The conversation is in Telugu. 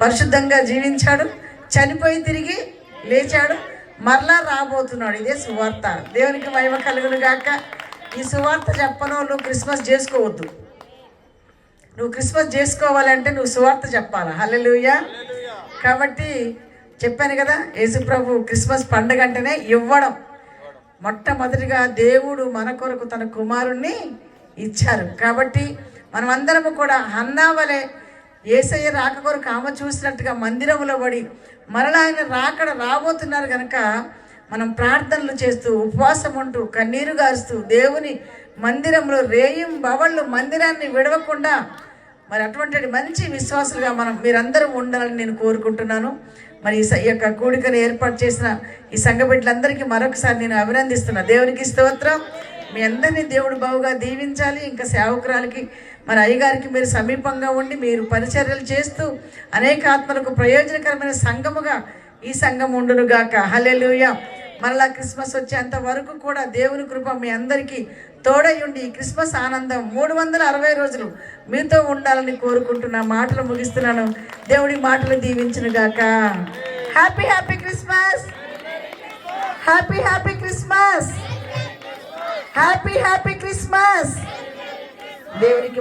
పరిశుద్ధంగా జీవించాడు, చనిపోయి తిరిగి లేచాడు, మరలా రాబోతున్నాడు. ఇదే సువార్త. దేవునికి మహిమ కలుగును గాక. ఈ సువార్త చెప్పను నువ్వు క్రిస్మస్ చేసుకోవద్దు. నువ్వు క్రిస్మస్ చేసుకోవాలంటే నువ్వు సువార్త చెప్పాలి. హల్లెలూయా. కాబట్టి చెప్పాను కదా, యేసుప్రభు క్రిస్మస్ పండుగ అంటేనే ఇవ్వడం. మొట్టమొదటిగా దేవుడు మన కొరకు తన కుమారుణ్ణి ఇచ్చారు. కాబట్టి మనమందరము కూడా హన్నా వలె యేసయ్య రాక కొరకు ఆమె చూసినట్టుగా మందిరంలో పడి మరలా ఆయన రాబోతున్నారు కనుక మనం ప్రార్థనలు చేస్తూ ఉపవాసం ఉంటూ కన్నీరు గారుస్తూ దేవుని మందిరంలో రేయం బవళ్ళు మందిరాన్ని విడవకుండా మరి అటువంటి మంచి విశ్వాసులుగా మీరందరూ ఉండాలని నేను కోరుకుంటున్నాను. మరి ఈ యొక్క కూడికను ఏర్పాటు చేసిన ఈ సంఘ బిడ్డలందరికీ మరొకసారి నేను అభినందిస్తున్నా. దేవునికి స్తోత్రం. మీ అందరినీ దేవుడు బావుగా దీవించాలి. ఇంకా సేవకురాలకి మరి అయ్యగారికి మీరు సమీపంగా ఉండి మీరు పరిచర్యలు చేస్తూ అనేక ఆత్మలకు ప్రయోజనకరమైన సంఘముగా ఈ సంఘం ఉండునుగాక. హల్లెలూయా. మరలా క్రిస్మస్ వచ్చేంత వరకు కూడా దేవుని కృప మీ అందరికీ తోడై ఉండి ఈ క్రిస్మస్ ఆనందం 360 రోజులు మీతో ఉండాలని కోరుకుంటున్నా. మాటలు ముగిస్తున్నాను. దేవుడి మాటలు దీవించునుగాక. Happy happy Christmas. Happy happy Christmas. Happy happy Christmas. దేవునికి